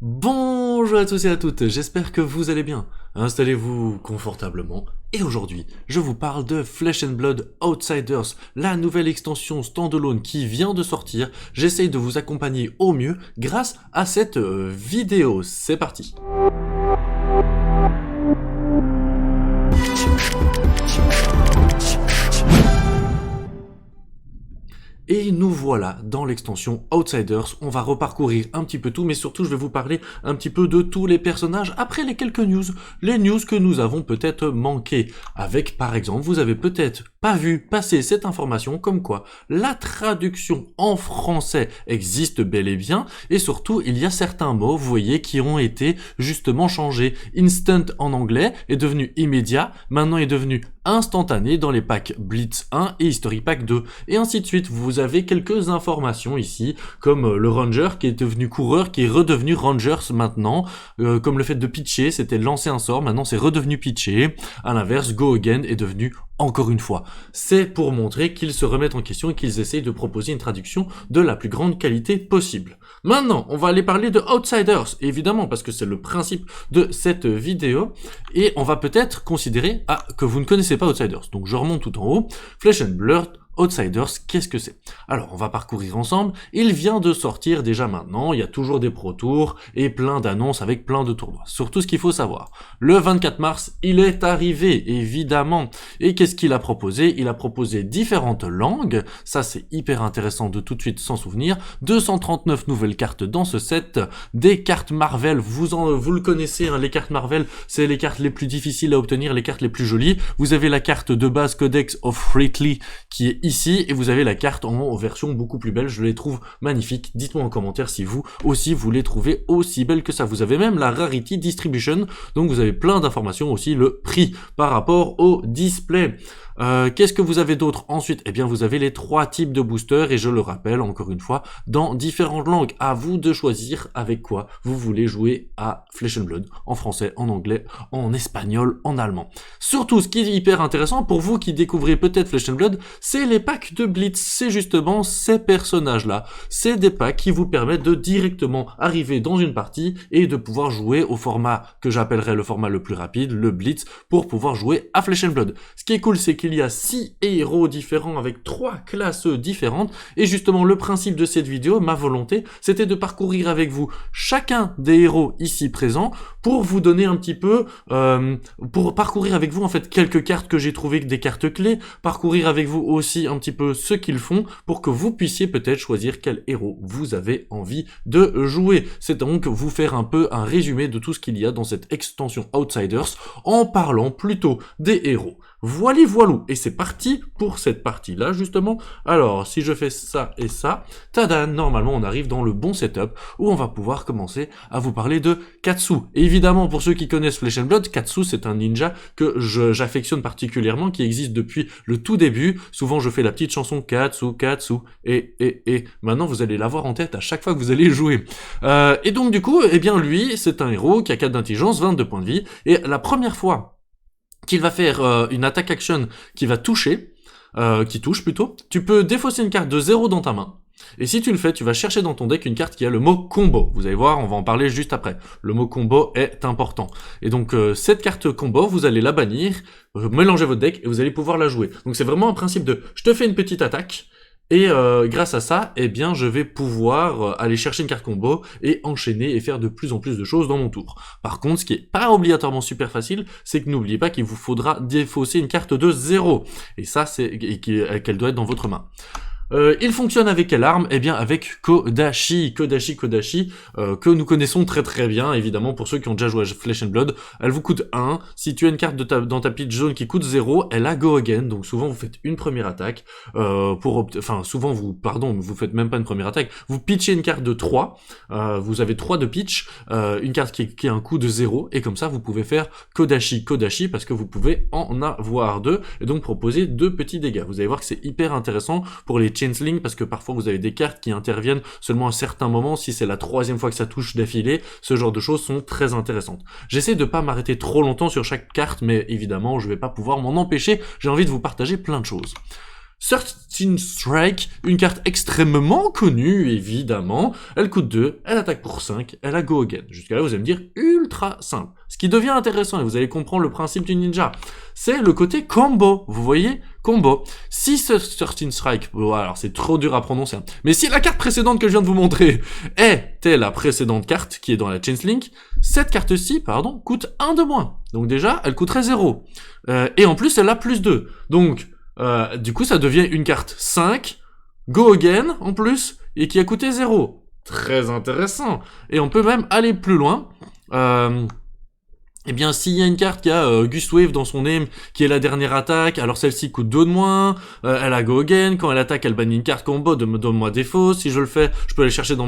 Bonjour à tous et à toutes, j'espère que vous allez bien. Installez-vous confortablement. Et aujourd'hui, je vous parle de Flesh and Blood Outsiders, la nouvelle extension standalone qui vient de sortir. J'essaye de vous accompagner au mieux grâce à cette vidéo. C'est parti. Et nous voilà dans l'extension Outsiders, on va reparcourir un petit peu tout, mais surtout je vais vous parler un petit peu de tous les personnages après les quelques news, les news que nous avons peut-être manquées. Avec par exemple, vous avez peut-être pas vu passer cette information comme quoi la traduction en français existe bel et bien, et surtout il y a certains mots, vous voyez, qui ont été justement changés. Instant en anglais est devenu immédiat, maintenant est devenu instantané dans les packs Blitz 1 et History Pack 2, et ainsi de suite. Vous avez quelques informations ici, comme le Ranger qui est devenu coureur, qui est redevenu Rangers maintenant, comme le fait de pitcher, c'était lancer un sort, maintenant c'est redevenu pitcher. À l'inverse, Go Again est devenu encore une fois. C'est pour montrer qu'ils se remettent en question et qu'ils essayent de proposer une traduction de la plus grande qualité possible. Maintenant, on va aller parler de Outsiders, évidemment, parce que c'est le principe de cette vidéo, et on va peut-être considérer que vous ne connaissez pas Outsiders. Donc je remonte tout en haut, Flesh and Blood Outsiders, qu'est-ce que c'est? Alors, on va parcourir ensemble. Il vient de sortir déjà maintenant, il y a toujours des Pro Tours et plein d'annonces avec plein de tournois. Surtout ce qu'il faut savoir. Le 24 mars, il est arrivé, évidemment. Et qu'est-ce qu'il a proposé? Il a proposé différentes langues. Ça, c'est hyper intéressant de tout de suite s'en souvenir. 239 nouvelles cartes dans ce set. Des cartes Marvel, vous le connaissez, hein, les cartes Marvel, c'est les cartes les plus difficiles à obtenir, les cartes les plus jolies. Vous avez la carte de base Codex of Freely qui est ici, et vous avez la carte en version beaucoup plus belle, je les trouve magnifiques. Dites-moi en commentaire si vous aussi vous les trouvez aussi belles que ça. Vous avez même la Rarity Distribution, donc vous avez plein d'informations, aussi le prix par rapport au display. Qu'est-ce que vous avez d'autre ensuite? Eh bien, vous avez les 3 types de boosters, et je le rappelle encore une fois, dans différentes langues. À vous de choisir avec quoi vous voulez jouer à Flesh and Blood, en français, en anglais, en espagnol, en allemand. Surtout, ce qui est hyper intéressant pour vous qui découvrez peut-être Flesh and Blood, c'est les packs de Blitz. C'est justement ces personnages-là. C'est des packs qui vous permettent de directement arriver dans une partie et de pouvoir jouer au format que j'appellerais le format le plus rapide, le Blitz, pour pouvoir jouer à Flesh and Blood. Ce qui est cool, c'est qu'il y a 6 héros différents avec 3 classes différentes, et justement le principe de cette vidéo, ma volonté, c'était de parcourir avec vous chacun des héros ici présents pour vous donner un petit peu, pour parcourir avec vous en fait quelques cartes que j'ai trouvées, des cartes clés, parcourir avec vous aussi un petit peu ce qu'ils font pour que vous puissiez peut-être choisir quel héros vous avez envie de jouer. C'est donc vous faire un peu un résumé de tout ce qu'il y a dans cette extension Outsiders en parlant plutôt des héros. Voilà, et c'est parti pour cette partie-là, justement. Alors, si je fais ça et ça, tada, normalement, on arrive dans le bon setup où on va pouvoir commencer à vous parler de Katsu. Et évidemment, pour ceux qui connaissent Flesh and Blood, Katsu, c'est un ninja que j'affectionne particulièrement, qui existe depuis le tout début. Souvent, je fais la petite chanson Katsu, Katsu, et maintenant, vous allez l'avoir en tête à chaque fois que vous allez jouer. Et donc, du coup, eh bien, lui, c'est un héros qui a 4 d'intelligence, 22 points de vie, et la première fois qu'il va faire une attaque action qui va toucher, qui touche plutôt, tu peux défausser une carte de 0 dans ta main. Et si tu le fais, tu vas chercher dans ton deck une carte qui a le mot combo. Vous allez voir, on va en parler juste après. Le mot combo est important. Et donc cette carte combo, vous allez la bannir, mélanger votre deck et vous allez pouvoir la jouer. Donc c'est vraiment un principe de je te fais une petite attaque. Et grâce à ça, eh bien, je vais pouvoir aller chercher une carte combo et enchaîner et faire de plus en plus de choses dans mon tour. Par contre, ce qui est pas obligatoirement super facile, c'est que n'oubliez pas qu'il vous faudra défausser une carte de 0. Et ça, qu'elle doit être dans votre main. Il fonctionne avec quelle arme? Eh bien avec Kodachi, que nous connaissons très très bien, évidemment, pour ceux qui ont déjà joué à Flesh and Blood. Elle vous coûte 1, si tu as une carte dans ta pitch zone qui coûte 0, elle a Go Again, donc souvent vous faites une première attaque, souvent vous faites même pas une première attaque, vous pitchez une carte de 3, vous avez 3 de pitch, une carte qui a un coût de 0, et comme ça vous pouvez faire Kodachi, parce que vous pouvez en avoir 2, et donc proposer 2 petits dégâts. Vous allez voir que c'est hyper intéressant pour les Changeling, parce que parfois vous avez des cartes qui interviennent seulement à certains moments, si c'est la 3e fois que ça touche d'affilée, ce genre de choses sont très intéressantes. J'essaie de pas m'arrêter trop longtemps sur chaque carte, mais évidemment je vais pas pouvoir m'en empêcher, j'ai envie de vous partager plein de choses. 13 Strike, une carte extrêmement connue, évidemment. Elle coûte 2, elle attaque pour 5, elle a Go Again. Jusqu'à là, vous allez me dire, ultra simple. Ce qui devient intéressant, et vous allez comprendre le principe du ninja, c'est le côté combo. Vous voyez, combo. Si ce 13 Strike, bon, alors c'est trop dur à prononcer, hein, mais si la carte précédente que je viens de vous montrer était la précédente carte qui est dans la Chainslink, cette carte-ci, pardon, coûte 1 de moins. Donc déjà, elle coûterait 0. Et en plus, elle a plus 2. Donc, du coup, ça devient une carte 5, Go Again en plus, et qui a coûté 0. Très intéressant. Et on peut même aller plus loin. Eh bien, s'il y a une carte qui a Gust Wave dans son name, qui est la dernière attaque, alors celle-ci coûte 2 de moins, elle a Go Again, quand elle attaque, elle bannit une carte combo, donne-moi défaut, si je le fais, je peux aller chercher dans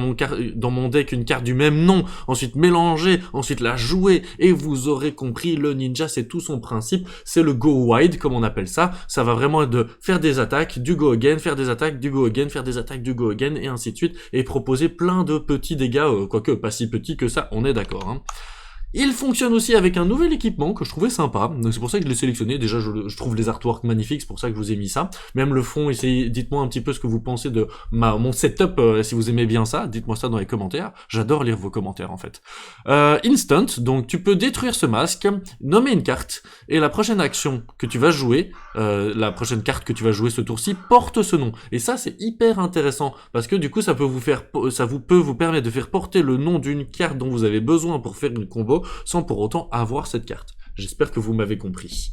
mon deck une carte du même nom, ensuite mélanger, ensuite la jouer, et vous aurez compris, le ninja, c'est tout son principe, c'est le Go Wide, comme on appelle ça, ça va vraiment être de faire des attaques, du Go Again, faire des attaques, du Go Again, faire des attaques, du Go Again, et ainsi de suite, et proposer plein de petits dégâts, quoique pas si petits que ça, on est d'accord, hein. Il fonctionne aussi avec un nouvel équipement que je trouvais sympa, donc c'est pour ça que je l'ai sélectionné. Déjà, je trouve les artworks magnifiques, c'est pour ça que je vous ai mis ça. Même le fond, dites-moi un petit peu ce que vous pensez de mon setup, si vous aimez bien ça, dites-moi ça dans les commentaires. J'adore lire vos commentaires en fait. Instant, donc tu peux détruire ce masque, nommer une carte, et la prochaine action que tu vas jouer, la prochaine carte que tu vas jouer ce tour-ci, porte ce nom. Et ça, c'est hyper intéressant, parce que du coup, ça peut vous permettre de faire porter le nom d'une carte dont vous avez besoin pour faire une combo, sans pour autant avoir cette carte. J'espère que vous m'avez compris.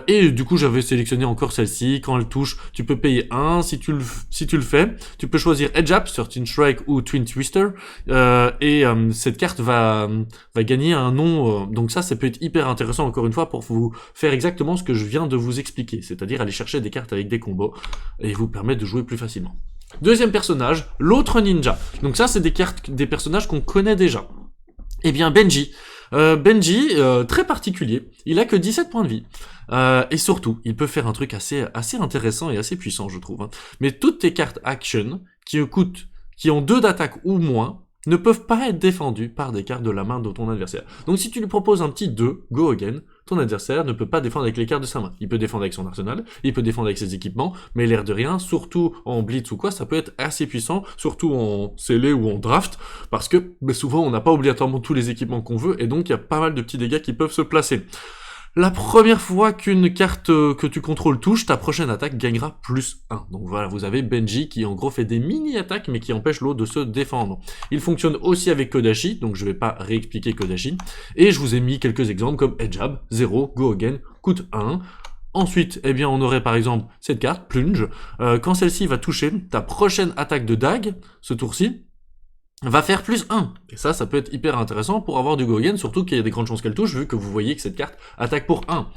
Et du coup, j'avais sélectionné encore celle-ci. Quand elle touche, tu peux payer 1. Si tu le fais, tu peux choisir Edge Up, 13 Strike ou Twin Twister. Cette carte va gagner un nom. Donc ça peut être hyper intéressant, encore une fois, pour vous faire exactement ce que je viens de vous expliquer. C'est-à-dire aller chercher des cartes avec des combos et vous permettre de jouer plus facilement. Deuxième personnage, l'autre ninja. Donc ça, c'est des personnages qu'on connaît déjà. Eh bien, Benji. Benji, très particulier, il a que 17 points de vie. Et surtout, il peut faire un truc assez intéressant et assez puissant, je trouve. Hein. Mais toutes tes cartes action qui ont 2 d'attaque ou moins, ne peuvent pas être défendues par des cartes de la main de ton adversaire. Donc si tu lui proposes un petit 2, Go Again, ton adversaire ne peut pas défendre avec les cartes de sa main. Il peut défendre avec son arsenal, il peut défendre avec ses équipements, mais l'air de rien, surtout en blitz ou quoi, ça peut être assez puissant, surtout en scellé ou en draft, parce que souvent on n'a pas obligatoirement tous les équipements qu'on veut, et donc il y a pas mal de petits dégâts qui peuvent se placer. La première fois qu'une carte que tu contrôles touche, ta prochaine attaque gagnera plus 1. Donc voilà, vous avez Benji qui en gros fait des mini-attaques mais qui empêche l'autre de se défendre. Il fonctionne aussi avec Kodachi, donc je vais pas réexpliquer Kodachi. Et je vous ai mis quelques exemples comme Edge Jab, 0, Go Again, coûte 1. Ensuite, eh bien, on aurait par exemple cette carte, Plunge. Quand celle-ci va toucher, ta prochaine attaque de dague, ce tour-ci, va faire plus 1. Et ça peut être hyper intéressant pour avoir du Go Again, surtout qu'il y a des grandes chances qu'elle touche, vu que vous voyez que cette carte attaque pour 1.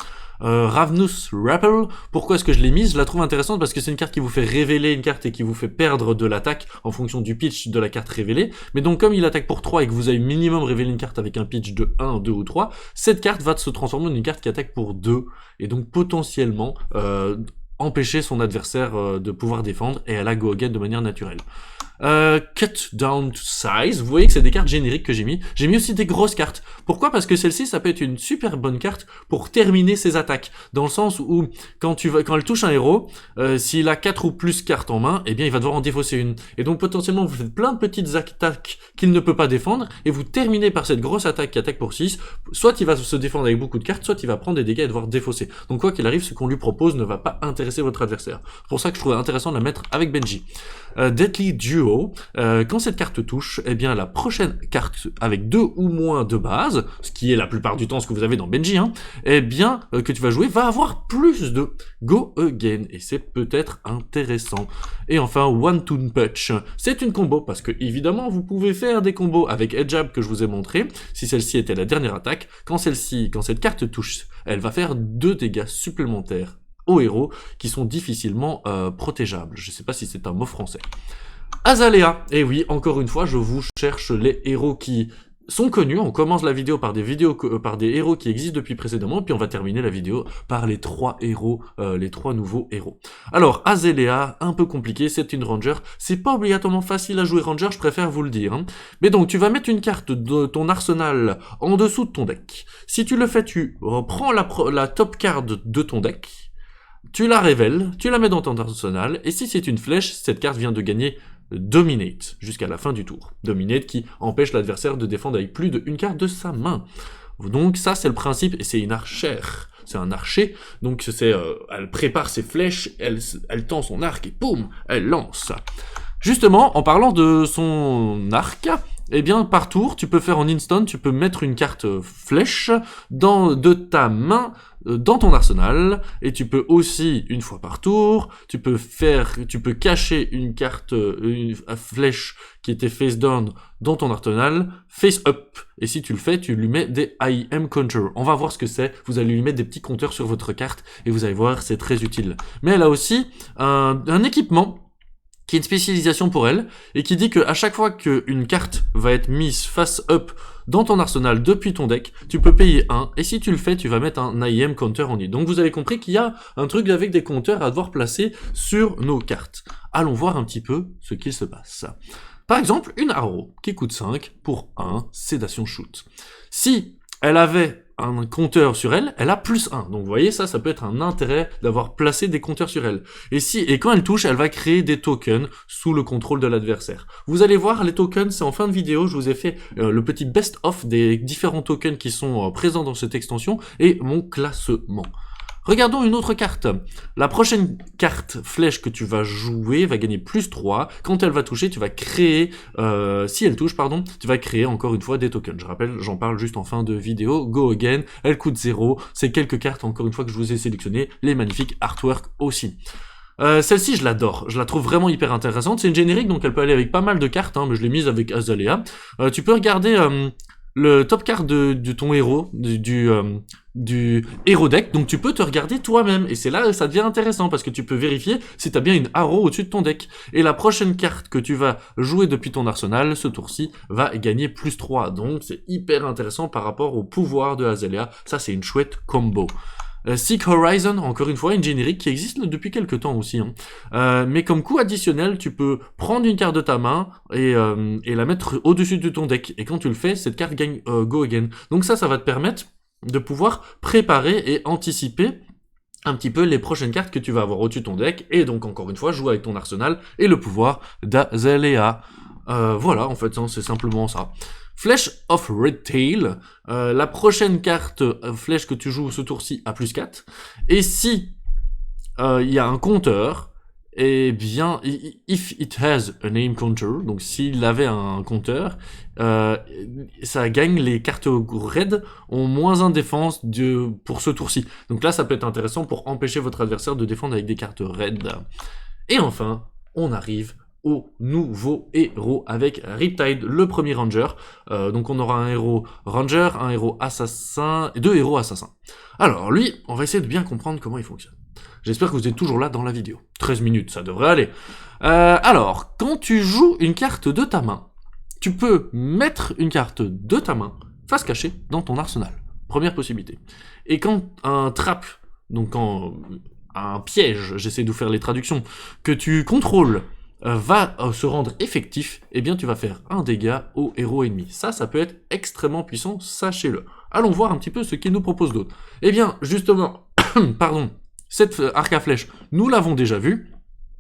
Ravenous Rappel, pourquoi est-ce que je l'ai mise? Je la trouve intéressante parce que c'est une carte qui vous fait révéler une carte et qui vous fait perdre de l'attaque en fonction du pitch de la carte révélée. Mais donc comme il attaque pour 3 et que vous avez minimum révélé une carte avec un pitch de 1, 2 ou 3, cette carte va se transformer en une carte qui attaque pour 2 et donc potentiellement empêcher son adversaire de pouvoir défendre, et elle a Go Again de manière naturelle. Cut down to size, vous voyez que c'est des cartes génériques que j'ai mis. J'ai mis aussi des grosses cartes. Pourquoi? Parce que celle-ci, ça peut être une super bonne carte pour terminer ses attaques. Dans le sens où, quand elle touche un héros, s'il a 4 ou plus cartes en main, eh bien, il va devoir en défausser une. Et donc, potentiellement, vous faites plein de petites attaques qu'il ne peut pas défendre, et vous terminez par cette grosse attaque qui attaque pour 6. Soit il va se défendre avec beaucoup de cartes, soit il va prendre des dégâts et devoir défausser. Donc, quoi qu'il arrive, ce qu'on lui propose ne va pas intéresser votre adversaire. C'est pour ça que je trouvais intéressant de la mettre avec Benji. Deadly Duo, quand cette carte touche, eh bien la prochaine carte avec 2 ou moins de base, ce qui est la plupart du temps ce que vous avez dans Benji, hein, eh bien que tu vas jouer va avoir plus de Go Again, et c'est peut-être intéressant. Et enfin One Toon Punch, c'est une combo parce que évidemment vous pouvez faire des combos avec Edge Jab que je vous ai montré. Si celle-ci était la dernière attaque, quand cette carte touche, elle va faire 2 dégâts supplémentaires aux héros qui sont difficilement protégeables. Je sais pas si c'est un mot français. Azalea, et oui, encore une fois, je vous cherche les héros qui sont connus. On commence la vidéo par des héros qui existent depuis précédemment, puis on va terminer la vidéo par les 3 héros, les 3 nouveaux héros. Alors, Azalea, un peu compliqué, c'est une Ranger. C'est pas obligatoirement facile à jouer Ranger, je préfère vous le dire. Hein. Mais donc, tu vas mettre une carte de ton arsenal en dessous de ton deck. Si tu le fais, tu reprends la top card de ton deck. tu la révèles, tu la mets dans ton arsenal, et si c'est une flèche, cette carte vient de gagner Dominate, jusqu'à la fin du tour. Dominate qui empêche l'adversaire de défendre avec plus d'une carte de sa main. Donc ça c'est le principe, et c'est une archère. C'est un archer, donc elle prépare ses flèches, elle tend son arc, et boum, elle lance. Justement, en parlant de son arc, eh bien, par tour, tu peux faire en instant, tu peux mettre une carte flèche de ta main dans ton arsenal, et tu peux aussi, une fois par tour, tu peux cacher une carte, une flèche qui était face down dans ton arsenal, face up. Et si tu le fais, tu lui mets des IM counter. On va voir ce que c'est. Vous allez lui mettre des petits compteurs sur votre carte, et vous allez voir, c'est très utile. Mais elle a aussi un équipement qui est une spécialisation pour elle, et qui dit que à chaque fois qu'une carte va être mise face up dans ton arsenal depuis ton deck, tu peux payer 1, et si tu le fais, tu vas mettre un IM counter en it. Donc vous avez compris qu'il y a un truc avec des compteurs à devoir placer sur nos cartes. Allons voir un petit peu ce qu'il se passe. Par exemple, une arrow qui coûte 5 pour 1 sédation shoot. Si elle avait un compteur sur elle, elle a plus 1. Donc vous voyez, ça peut être un intérêt d'avoir placé des compteurs sur elle. Et quand elle touche, elle va créer des tokens sous le contrôle de l'adversaire. Vous allez voir, les tokens, c'est en fin de vidéo, je vous ai fait le petit best-of des différents tokens qui sont présents dans cette extension et mon classement. Regardons une autre carte. La prochaine carte flèche que tu vas jouer va gagner plus 3. Quand elle va toucher, tu vas créer, si elle touche, pardon, tu vas créer encore une fois des tokens. Je rappelle, j'en parle juste en fin de vidéo. Go again, elle coûte 0. C'est quelques cartes, encore une fois, que je vous ai sélectionnées. Les magnifiques artworks aussi. Celle-ci, je l'adore. Je la trouve vraiment hyper intéressante. C'est une générique, donc elle peut aller avec pas mal de cartes, hein, mais je l'ai mise avec Azalea. Tu peux regarder le top card de ton héros, du héros deck, donc tu peux te regarder toi-même, et c'est là que ça devient intéressant, parce que tu peux vérifier si t'as bien une arrow au-dessus de ton deck. Et la prochaine carte que tu vas jouer depuis ton arsenal, ce tour-ci, va gagner plus 3, donc c'est hyper intéressant par rapport au pouvoir de Azalea. Ça, c'est une chouette combo. Seek Horizon, encore une fois, une générique qui existe depuis quelques temps aussi. Hein. Mais comme coup additionnel, tu peux prendre une carte de ta main et la mettre au-dessus de ton deck. Et quand tu le fais, cette carte gagne Go Again. Donc ça va te permettre de pouvoir préparer et anticiper un petit peu les prochaines cartes que tu vas avoir au-dessus de ton deck. Et donc, encore une fois, jouer avec ton arsenal et le pouvoir d'Azalea. Voilà, en fait, c'est simplement ça. Flash of Red Tail, la prochaine carte flèche que tu joues ce tour-ci a plus 4. Et si il y a un compteur, eh bien, if it has a name counter, donc s'il avait un compteur, ça gagne les cartes red ont moins 1 défense pour ce tour-ci. Donc là, ça peut être intéressant pour empêcher votre adversaire de défendre avec des cartes red. Et enfin, on arrive au nouveau héros avec Riptide, le premier ranger. Donc on aura un héros ranger, un héros assassin et 2 héros assassins. Alors lui, on va essayer de bien comprendre comment il fonctionne. J'espère que vous êtes toujours là dans la vidéo. 13 minutes, ça devrait aller. Alors, quand tu joues une carte de ta main, tu peux mettre une carte de ta main face cachée dans ton arsenal. Première possibilité. Et quand un trap, donc quand un piège, j'essaie de vous faire les traductions, que tu contrôles, va se rendre effectif, eh bien tu vas faire un dégât au héros ennemi. Ça peut être extrêmement puissant, sachez-le. Allons voir un petit peu ce qu'il nous propose d'autre. Eh bien, justement, pardon, cette arc à flèche, nous l'avons déjà vu,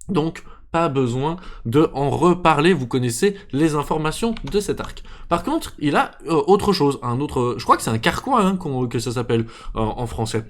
donc pas besoin de en reparler, vous connaissez les informations de cet arc. Par contre, il a autre chose, je crois que c'est un carquois hein, que ça s'appelle en français,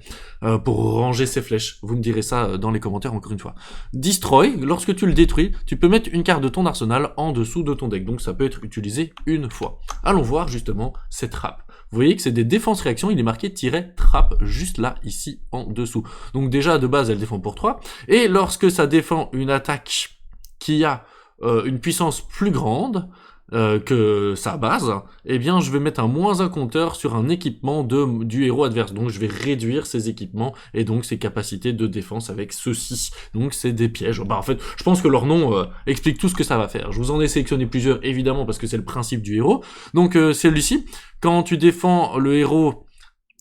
pour ranger ses flèches. Vous me direz ça dans les commentaires encore une fois. Destroy, lorsque tu le détruis, tu peux mettre une carte de ton arsenal en dessous de ton deck, donc ça peut être utilisé une fois. Allons voir justement cette trappe. Vous voyez que c'est des défenses réactions, il est marqué "trap" juste là, ici, en dessous. Donc déjà, de base, elle défend pour 3. Et lorsque ça défend une attaque qui a une puissance plus grande que sa base, eh bien, je vais mettre un -1 compteur sur un équipement du héros adverse. Donc, je vais réduire ses équipements et donc ses capacités de défense avec ceci. Donc, c'est des pièges. En fait, je pense que leur nom explique tout ce que ça va faire. Je vous en ai sélectionné plusieurs, évidemment, parce que c'est le principe du héros. Donc, celui-ci, quand tu défends le héros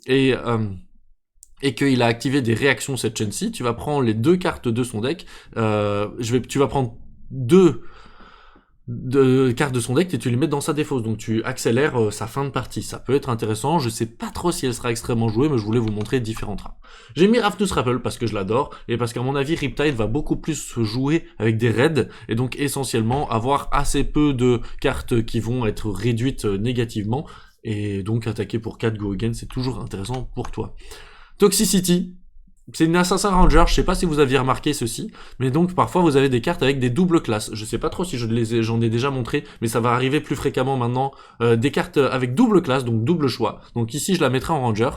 et qu'il a activé des réactions cette chaîne-ci, tu vas prendre les 2 cartes de son deck, tu vas prendre deux cartes de son deck et tu les mets dans sa défausse, donc tu accélères sa fin de partie. Ça peut être intéressant, je sais pas trop si elle sera extrêmement jouée, mais je voulais vous montrer différentes rares. J'ai mis Ravnus Rappel parce que je l'adore, et parce qu'à mon avis Riptide va beaucoup plus se jouer avec des raids, et donc essentiellement avoir assez peu de cartes qui vont être réduites négativement, et donc attaquer pour 4 go again, c'est toujours intéressant pour toi. Toxicity, c'est une Assassin Ranger, je sais pas si vous aviez remarqué ceci, mais donc parfois vous avez des cartes avec des doubles classes. Je sais pas trop si j'en ai déjà montré, mais ça va arriver plus fréquemment maintenant. Des cartes avec double classe, donc double choix. Donc ici je la mettrai en Ranger.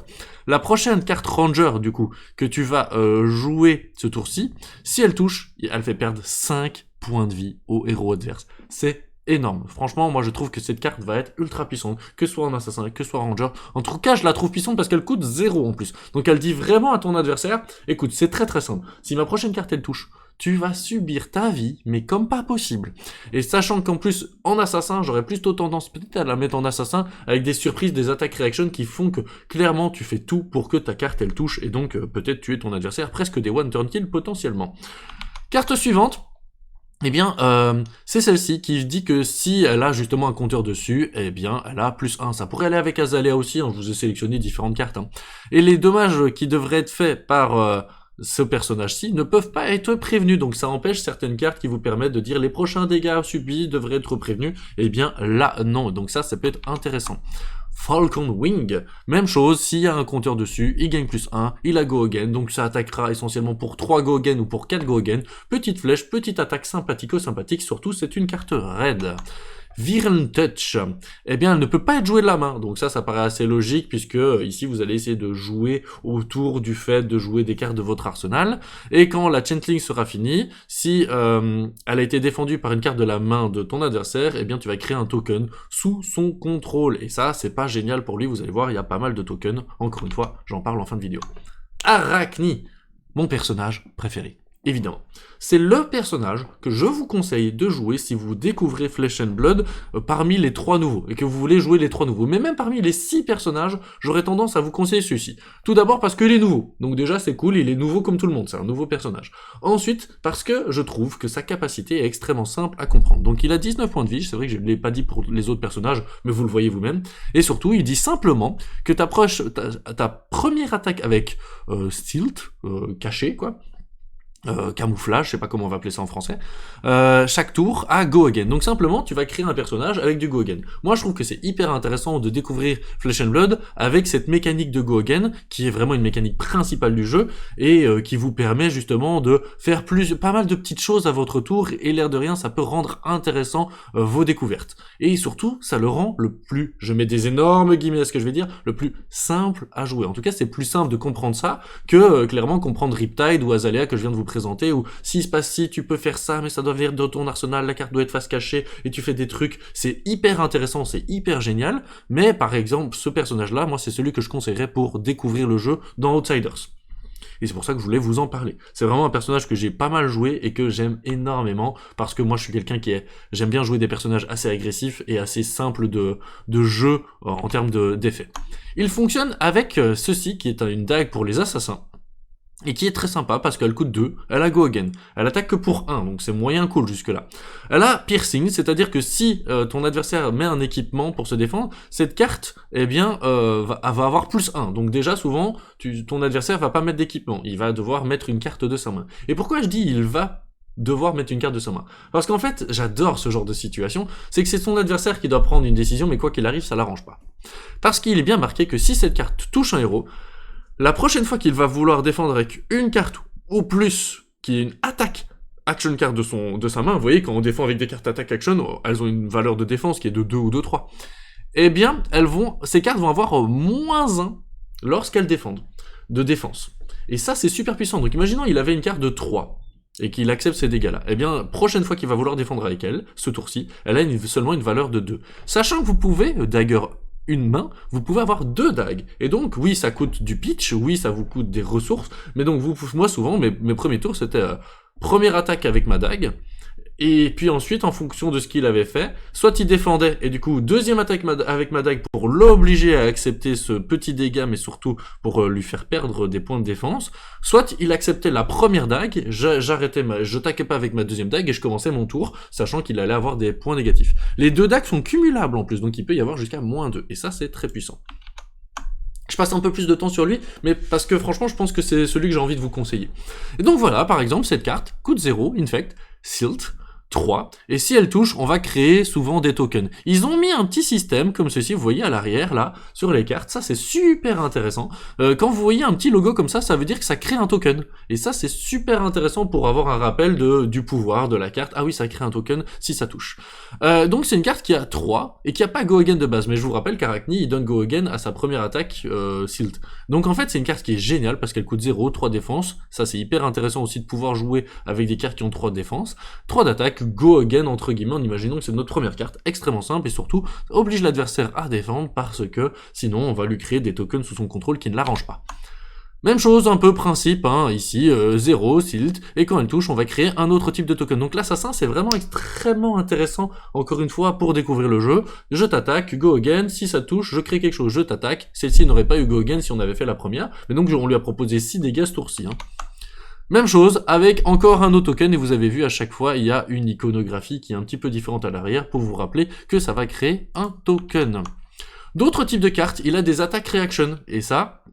La prochaine carte Ranger, du coup, que tu vas jouer ce tour-ci, si elle touche, elle fait perdre 5 points de vie au héros adverse. C'est énorme. Franchement, moi je trouve que cette carte va être ultra puissante, que ce soit en assassin, que ce soit en ranger. En tout cas, je la trouve puissante parce qu'elle coûte 0 en plus. Donc elle dit vraiment à ton adversaire, écoute, c'est très très simple. Si ma prochaine carte elle touche, tu vas subir ta vie, mais comme pas possible. Et sachant qu'en plus, en assassin, j'aurais plutôt tendance peut-être à la mettre en assassin avec des surprises, des attaques reaction qui font que clairement tu fais tout pour que ta carte elle touche et donc peut-être tuer ton adversaire, presque des one turn kill potentiellement. Carte suivante. Eh bien, c'est celle-ci qui dit que si elle a justement un compteur dessus, eh bien, elle a plus 1. Ça pourrait aller avec Azalea aussi, hein, je vous ai sélectionné différentes cartes. Hein. Et les dommages qui devraient être faits par ce personnage-ci ne peuvent pas être prévenus, donc ça empêche certaines cartes qui vous permettent de dire les prochains dégâts subis devraient être prévenus. Eh bien, là, non. Donc ça peut être intéressant. Falcon Wing, même chose, s'il y a un compteur dessus, il gagne plus 1, il a go again, donc ça attaquera essentiellement pour 3 go again ou pour 4 go again, petite flèche, petite attaque sympathico-sympathique, surtout c'est une carte raid. Viren Touch, eh bien elle ne peut pas être jouée de la main, donc ça paraît assez logique puisque ici vous allez essayer de jouer autour du fait de jouer des cartes de votre arsenal, et quand la Changeling sera finie, si elle a été défendue par une carte de la main de ton adversaire, eh bien tu vas créer un token sous son contrôle, et ça c'est pas génial pour lui, vous allez voir il y a pas mal de tokens, encore une fois j'en parle en fin de vidéo. Arachni, mon personnage préféré. Évidemment. C'est le personnage que je vous conseille de jouer si vous découvrez Flesh and Blood parmi les 3 nouveaux, et que vous voulez jouer les 3 nouveaux. Mais même parmi les 6 personnages, j'aurais tendance à vous conseiller celui-ci. Tout d'abord parce qu'il est nouveau, donc déjà c'est cool, il est nouveau comme tout le monde, c'est un nouveau personnage. Ensuite, parce que je trouve que sa capacité est extrêmement simple à comprendre. Donc il a 19 points de vie, c'est vrai que je ne l'ai pas dit pour les autres personnages, mais vous le voyez vous-même. Et surtout, il dit simplement que ta première attaque avec Stealth, caché quoi, camouflage, je sais pas comment on va appeler ça en français, chaque tour à go again. Donc simplement, tu vas créer un personnage avec du go again. Moi, je trouve que c'est hyper intéressant de découvrir Flesh and Blood avec cette mécanique de go again, qui est vraiment une mécanique principale du jeu, et qui vous permet justement de faire pas mal de petites choses à votre tour, et l'air de rien, ça peut rendre intéressant vos découvertes. Et surtout, ça le rend le plus, je mets des énormes guillemets à ce que je vais dire, le plus simple à jouer. En tout cas, c'est plus simple de comprendre ça que clairement comprendre Riptide ou Azalea que je viens de vous présenter, ou s'il se passe si, tu peux faire ça, mais ça doit venir de ton arsenal, la carte doit être face cachée, et tu fais des trucs, c'est hyper intéressant, c'est hyper génial, mais par exemple, ce personnage-là, moi c'est celui que je conseillerais pour découvrir le jeu dans Outsiders. Et c'est pour ça que je voulais vous en parler. C'est vraiment un personnage que j'ai pas mal joué et que j'aime énormément, parce que moi je suis quelqu'un j'aime bien jouer des personnages assez agressifs et assez simples de jeu en termes d'effets. Il fonctionne avec ceci, qui est une dague pour les assassins, et qui est très sympa parce qu'elle coûte 2, elle a go again, elle attaque que pour 1, donc c'est moyen cool jusque là. Elle a piercing, c'est-à-dire que si ton adversaire met un équipement pour se défendre, cette carte, eh bien, va avoir plus 1, donc déjà souvent, ton adversaire va pas mettre d'équipement, il va devoir mettre une carte de sa main. Et pourquoi je dis il va devoir mettre une carte de sa main? Parce qu'en fait, j'adore ce genre de situation, c'est que c'est son adversaire qui doit prendre une décision, mais quoi qu'il arrive, ça l'arrange pas. Parce qu'il est bien marqué que si cette carte touche un héros, la prochaine fois qu'il va vouloir défendre avec une carte ou plus, qui est une attaque action card de sa main, vous voyez, quand on défend avec des cartes attaque action, elles ont une valeur de défense qui est de 2 ou de 3. Eh bien, ces cartes vont avoir moins 1 lorsqu'elles défendent, de défense. Et ça, c'est super puissant. Donc imaginons, il avait une carte de 3, et qu'il accepte ces dégâts-là. Eh bien, prochaine fois qu'il va vouloir défendre avec elle, ce tour-ci, elle a seulement une valeur de 2. Sachant que vous pouvez, dagger une main, vous pouvez avoir 2 dagues. Et donc, oui, ça coûte du pitch, oui, ça vous coûte des ressources, mais donc moi souvent, mes premiers tours, c'était première attaque avec ma dague, Et puis ensuite, en fonction de ce qu'il avait fait, soit il défendait, et du coup, deuxième attaque avec ma dague pour l'obliger à accepter ce petit dégât, mais surtout pour lui faire perdre des points de défense, soit il acceptait la première dague, je taquais pas avec ma deuxième dague, et je commençais mon tour, sachant qu'il allait avoir des points négatifs. Les deux dagues sont cumulables en plus, donc il peut y avoir jusqu'à -2, et ça c'est très puissant. Je passe un peu plus de temps sur lui, mais parce que franchement, je pense que c'est celui que j'ai envie de vous conseiller. Et donc voilà, par exemple, cette carte coûte 0, Infect, Silt, 3, et si elle touche, on va créer souvent des tokens. Ils ont mis un petit système comme ceci, vous voyez à l'arrière là, sur les cartes, ça c'est super intéressant. Quand vous voyez un petit logo comme ça veut dire que ça crée un token. Et ça c'est super intéressant pour avoir un rappel du pouvoir de la carte. Ah oui, ça crée un token si ça touche. Donc c'est une carte qui a 3, et qui a pas Go Again de base, mais je vous rappelle qu'Arachni, il donne Go Again à sa première attaque, Silt. Donc en fait c'est une carte qui est géniale, parce qu'elle coûte 0, 3 défense, ça c'est hyper intéressant aussi de pouvoir jouer avec des cartes qui ont 3 de défense, 3 d'attaque, Go Again entre guillemets, en imaginant que c'est notre première carte, extrêmement simple, et surtout oblige l'adversaire à défendre, parce que sinon on va lui créer des tokens sous son contrôle qui ne l'arrangent pas. Même chose, un peu principe, hein, ici, 0, Silt, et quand elle touche, on va créer un autre type de token. Donc l'assassin, c'est vraiment extrêmement intéressant, encore une fois, pour découvrir le jeu. Je t'attaque, Go Again, si ça touche, je crée quelque chose, je t'attaque. Celle-ci n'aurait pas eu Go Again si on avait fait la première, mais donc on lui a proposé 6 dégâts ce tour-ci. Hein. Même chose avec encore un autre token, et vous avez vu à chaque fois il y a une iconographie qui est un petit peu différente à l'arrière pour vous rappeler que ça va créer un token. D'autres types de cartes, il a des attaques reaction, et ça,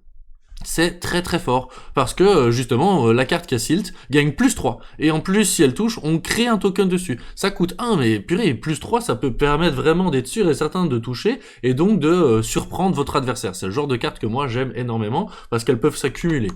c'est très très fort, parce que justement la carte qui a Silt gagne +3, et en plus si elle touche, on crée un token dessus. Ça coûte 1, mais purée, +3 ça peut permettre vraiment d'être sûr et certain de toucher, et donc de surprendre votre adversaire. C'est le genre de carte que moi j'aime énormément, parce qu'elles peuvent s'accumuler.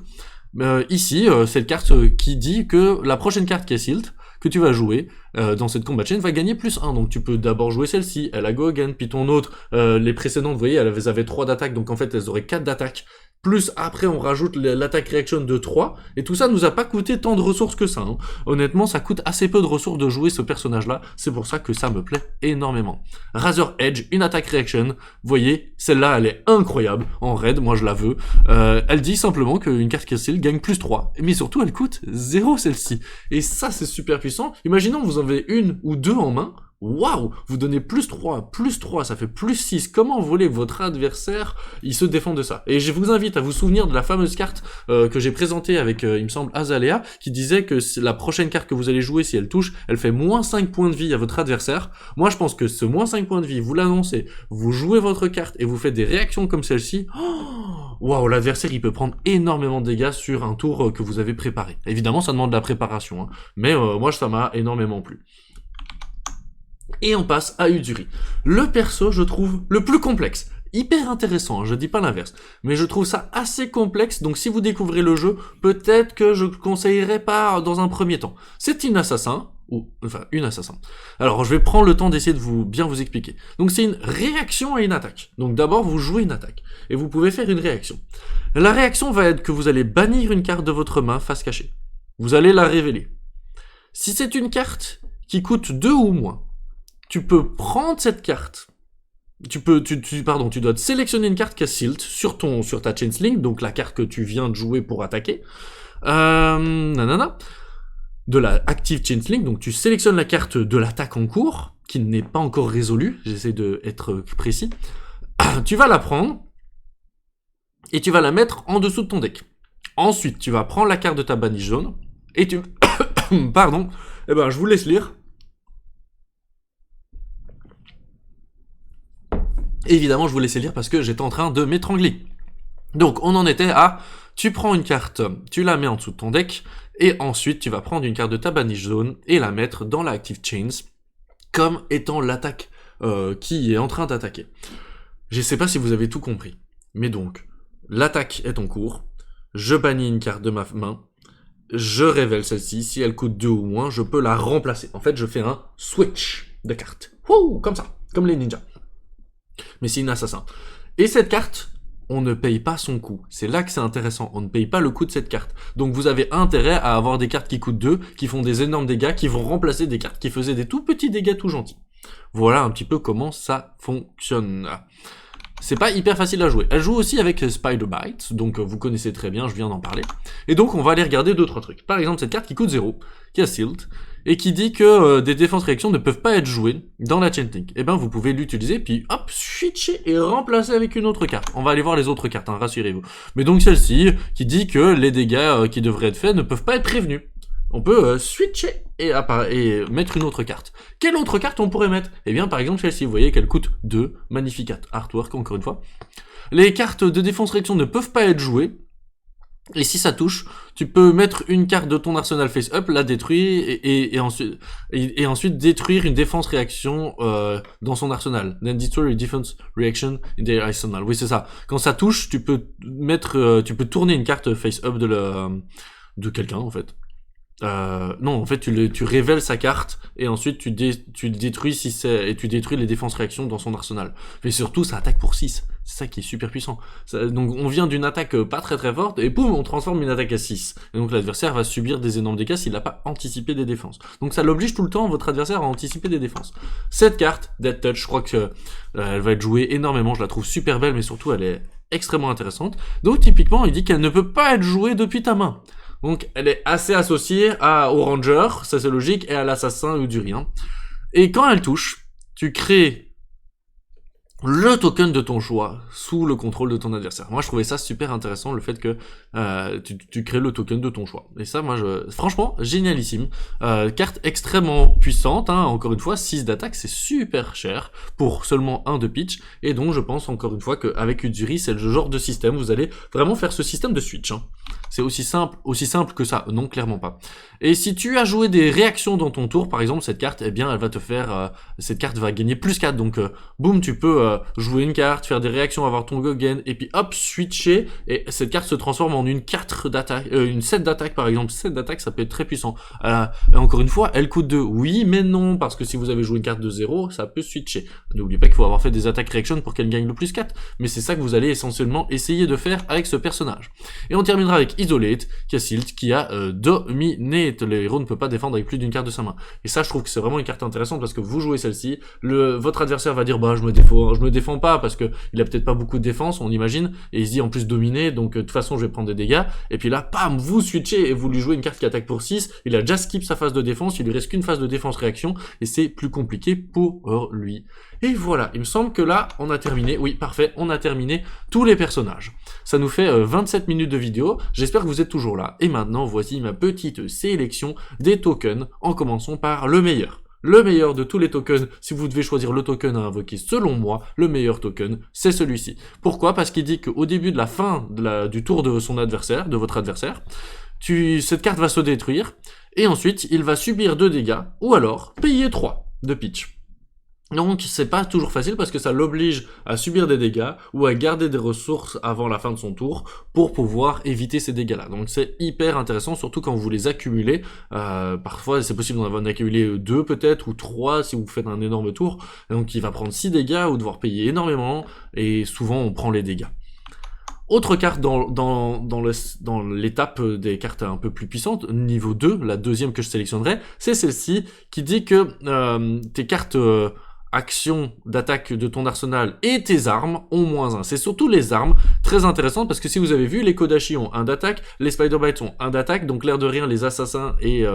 Ici, c'est une carte qui dit que la prochaine carte qui est Silt, que tu vas jouer dans cette combat chain va gagner +1, donc tu peux d'abord jouer celle-ci, elle a Go Again, puis ton autre, les précédentes, vous voyez, elles avaient 3 d'attaque, donc en fait elles auraient 4 d'attaque, plus après on rajoute l'attaque reaction de 3, et tout ça nous a pas coûté tant de ressources que ça. Hein. Honnêtement, ça coûte assez peu de ressources de jouer ce personnage-là, c'est pour ça que ça me plaît énormément. Razor Edge, une attaque reaction, vous voyez, celle-là elle est incroyable, en raid, moi je la veux. Elle dit simplement qu'une carte Castle gagne +3, mais surtout elle coûte 0 celle-ci, et ça c'est super puissant. Imaginons que vous en avez une ou deux en main, waouh, vous donnez +3, ça fait +6. Comment voulez votre adversaire, il se défend de ça? Et je vous invite à vous souvenir de la fameuse carte que j'ai présentée avec, il me semble, Azalea, qui disait que la prochaine carte que vous allez jouer, si elle touche, elle fait -5 points de vie à votre adversaire. Moi, je pense que ce -5 points de vie, vous l'annoncez, vous jouez votre carte et vous faites des réactions comme celle-ci. Waouh, l'adversaire, il peut prendre énormément de dégâts sur un tour que vous avez préparé. Évidemment, ça demande de la préparation, hein, mais moi, ça m'a énormément plu. Et on passe à Uduri. Le perso, je trouve, le plus complexe. Hyper intéressant, hein, je dis pas l'inverse. Mais je trouve ça assez complexe, donc si vous découvrez le jeu, peut-être que je conseillerais pas dans un premier temps. C'est une assassin, une assassin. Alors, je vais prendre le temps d'essayer de bien vous expliquer. Donc, c'est une réaction à une attaque. Donc, d'abord, vous jouez une attaque. Et vous pouvez faire une réaction. La réaction va être que vous allez bannir une carte de votre main face cachée. Vous allez la révéler. Si c'est une carte qui coûte 2 ou moins, tu peux prendre cette carte. Tu dois te sélectionner une carte qui a Silt sur ta Changeling, donc la carte que tu viens de jouer pour attaquer. De la Active Changeling, donc tu sélectionnes la carte de l'attaque en cours, qui n'est pas encore résolue, j'essaie d'être précis. Tu vas la prendre, et tu vas la mettre en dessous de ton deck. Ensuite, tu vas prendre la carte de ta Banish Zone, et tu... Pardon, je vous laisse lire. Évidemment, je vous laissais lire parce que j'étais en train de m'étrangler. Donc, on en était à, tu prends une carte, tu la mets en dessous de ton deck, et ensuite, tu vas prendre une carte de ta Banish Zone et la mettre dans la Active Chains, comme étant l'attaque qui est en train d'attaquer. Je sais pas si vous avez tout compris. Mais donc, l'attaque est en cours, je bannis une carte de ma main, je révèle celle-ci, si elle coûte 2 ou moins, je peux la remplacer. En fait, je fais un switch de carte. Wouh, comme ça, comme les ninjas. Mais c'est une assassin. Et cette carte, on ne paye pas son coût. C'est là que c'est intéressant. On ne paye pas le coût de cette carte. Donc vous avez intérêt à avoir des cartes qui coûtent 2, qui font des énormes dégâts, qui vont remplacer des cartes qui faisaient des tout petits dégâts tout gentils. Voilà un petit peu comment ça fonctionne. c'est pas hyper facile à jouer. Elle joue aussi avec Spider Bites, donc vous connaissez très bien, je viens d'en parler. Et donc on va aller regarder 2-3 trucs. Par exemple, cette carte qui coûte 0, qui a Sealed, et qui dit que des défenses réactions ne peuvent pas être jouées dans la Chanting. Et ben vous pouvez l'utiliser, puis hop, switcher et remplacer avec une autre carte. On va aller voir les autres cartes, hein, rassurez-vous. Mais donc celle-ci, qui dit que les dégâts qui devraient être faits ne peuvent pas être prévenus. On peut switcher et mettre une autre carte. Quelle autre carte on pourrait mettre? Eh bien, par exemple, celle-ci, vous voyez qu'elle coûte 2, magnifique artwork, encore une fois. Les cartes de défense réaction ne peuvent pas être jouées, et si ça touche, tu peux mettre une carte de ton arsenal face-up, la détruire, et ensuite détruire une défense réaction dans son arsenal. Then destroy a defense reaction in their arsenal. Oui, c'est ça. Quand ça touche, tu peux tourner une carte face-up de quelqu'un, en fait. Non, en fait, tu révèles sa carte et ensuite tu détruis tu détruis les défenses réactions dans son arsenal. Mais surtout, ça attaque pour 6. C'est ça qui est super puissant. Donc, on vient d'une attaque pas très très forte et boum, on transforme une attaque à 6. Et donc, l'adversaire va subir des énormes dégâts s'il n'a pas anticipé des défenses. Donc, ça l'oblige tout le temps, votre adversaire, à anticiper des défenses. Cette carte, Death Touch, je crois que elle va être jouée énormément. Je la trouve super belle, mais surtout, elle est extrêmement intéressante. Donc, typiquement, il dit qu'elle ne peut pas être jouée depuis ta main. Donc, elle est assez associée au ranger, ça c'est logique, et à l'assassin ou du rien. Et quand elle touche, tu crées le token de ton choix sous le contrôle de ton adversaire. Moi, je trouvais ça super intéressant, le fait que tu crées le token de ton choix. Et ça, moi, franchement, génialissime. Carte extrêmement puissante, hein, encore une fois, 6 d'attaque, c'est super cher pour seulement 1 de pitch. Et donc, je pense encore une fois qu'avec Uzuri, c'est le genre de système, vous allez vraiment faire ce système de switch. Hein. C'est aussi simple que ça. Non, clairement pas. Et si tu as joué des réactions dans ton tour, par exemple, cette carte, eh bien, elle va te faire, cette carte va gagner plus 4. Donc, boum, tu peux jouer une carte, faire des réactions, avoir ton Gogen, et puis hop, switcher, et cette carte se transforme en une 4 d'attaque, une 7 d'attaque, par exemple. 7 d'attaque, ça peut être très puissant. Et encore une fois, elle coûte 2. Oui, mais non, parce que si vous avez joué une carte de 0, ça peut switcher. N'oubliez pas qu'il faut avoir fait des attaques réactions pour qu'elle gagne le plus 4. Mais c'est ça que vous allez essentiellement essayer de faire avec ce personnage. Et on terminera avec Isolate, Cassilt, qui a Dominate. Le héros ne peut pas défendre avec plus d'une carte de sa main. Et ça, je trouve que c'est vraiment une carte intéressante parce que vous jouez celle-ci, votre adversaire va dire bah je me défends pas parce que il a peut-être pas beaucoup de défense, on imagine, et il se dit en plus dominer, donc de toute façon je vais prendre des dégâts. Et puis là, pam, vous switchez et vous lui jouez une carte qui attaque pour 6. Il a déjà skip sa phase de défense, il lui reste qu'une phase de défense réaction et c'est plus compliqué pour lui. Et voilà, il me semble que là, on a terminé. Oui, parfait, on a terminé tous les personnages. Ça nous fait 27 minutes de vidéo. J'espère que vous êtes toujours là. Et maintenant, voici ma petite sélection des tokens, en commençant par le meilleur. Le meilleur de tous les tokens, si vous devez choisir le token à invoquer, selon moi, le meilleur token, c'est celui-ci. Pourquoi? Parce qu'il dit qu'au début de la fin du tour de son adversaire, de votre adversaire, cette carte va se détruire, et ensuite, il va subir 2 dégâts, ou alors payer 3 de pitch. Donc c'est pas toujours facile parce que ça l'oblige à subir des dégâts ou à garder des ressources avant la fin de son tour pour pouvoir éviter ces dégâts-là. Donc c'est hyper intéressant, surtout quand vous les accumulez. Parfois c'est possible d'en accumuler 2 peut-être ou 3 si vous faites un énorme tour. Donc il va prendre 6 dégâts ou devoir payer énormément et souvent on prend les dégâts. Autre carte dans l'étape des cartes un peu plus puissantes, niveau 2, la deuxième que je sélectionnerai, c'est celle-ci qui dit que tes cartes actions d'attaque de ton arsenal et tes armes ont -1. C'est surtout les armes, très intéressantes, parce que si vous avez vu, les Kodachi ont 1 d'attaque, les Spider-Bites ont 1 d'attaque, donc l'air de rien, les assassins et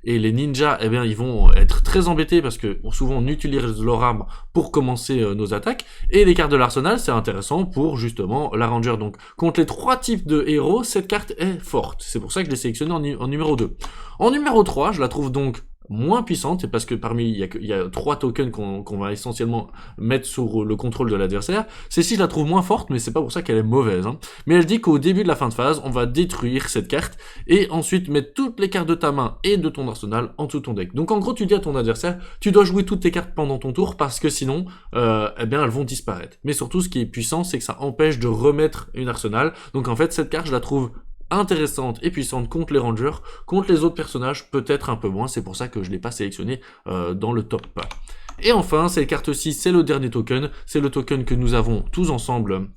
les ninjas, eh bien, ils vont être très embêtés, parce que souvent on utilise leur arme pour commencer nos attaques, et les cartes de l'arsenal, c'est intéressant pour justement la ranger. Donc, contre les 3 types de héros, cette carte est forte. C'est pour ça que je l'ai sélectionnée en numéro 2. En numéro 3, je la trouve donc moins puissante, et parce que parmi il y a 3 tokens qu'on va essentiellement mettre sur le contrôle de l'adversaire. Celle-ci, je la trouve moins forte, mais c'est pas pour ça qu'elle est mauvaise. Hein. Mais elle dit qu'au début de la fin de phase, on va détruire cette carte et ensuite mettre toutes les cartes de ta main et de ton arsenal en dessous de ton deck. Donc en gros, tu dis à ton adversaire, tu dois jouer toutes tes cartes pendant ton tour parce que sinon, eh bien, elles vont disparaître. Mais surtout, ce qui est puissant, c'est que ça empêche de remettre une arsenal. Donc en fait, cette carte, je la trouve intéressante et puissante contre les rangers, contre les autres personnages peut-être un peu moins, c'est pour ça que je l'ai pas sélectionné dans le top. Et enfin, cette carte-ci, c'est le dernier token, c'est le token que nous avons tous ensemble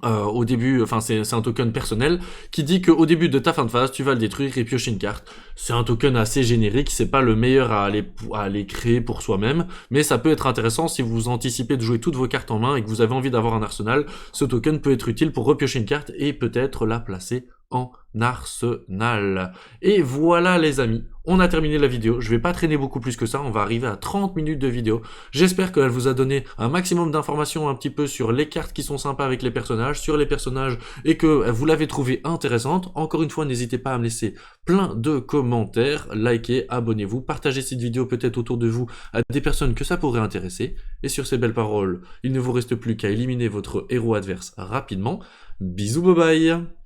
Au début, enfin c'est un token personnel qui dit qu'au début de ta fin de phase, tu vas le détruire et piocher une carte. C'est un token assez générique, c'est pas le meilleur à aller créer pour soi-même, mais ça peut être intéressant si vous anticipez de jouer toutes vos cartes en main et que vous avez envie d'avoir un arsenal. Ce token peut être utile pour repiocher une carte et peut-être la placer en arsenal. Et voilà les amis, on a terminé la vidéo, je vais pas traîner beaucoup plus que ça, on va arriver à 30 minutes de vidéo. J'espère qu'elle vous a donné un maximum d'informations un petit peu sur les cartes qui sont sympas avec les personnages, sur les personnages, et que vous l'avez trouvée intéressante. Encore une fois, n'hésitez pas à me laisser plein de commentaires, likez, abonnez-vous, partagez cette vidéo peut-être autour de vous à des personnes que ça pourrait intéresser. Et sur ces belles paroles, il ne vous reste plus qu'à éliminer votre héros adverse rapidement. Bisous, bye bye!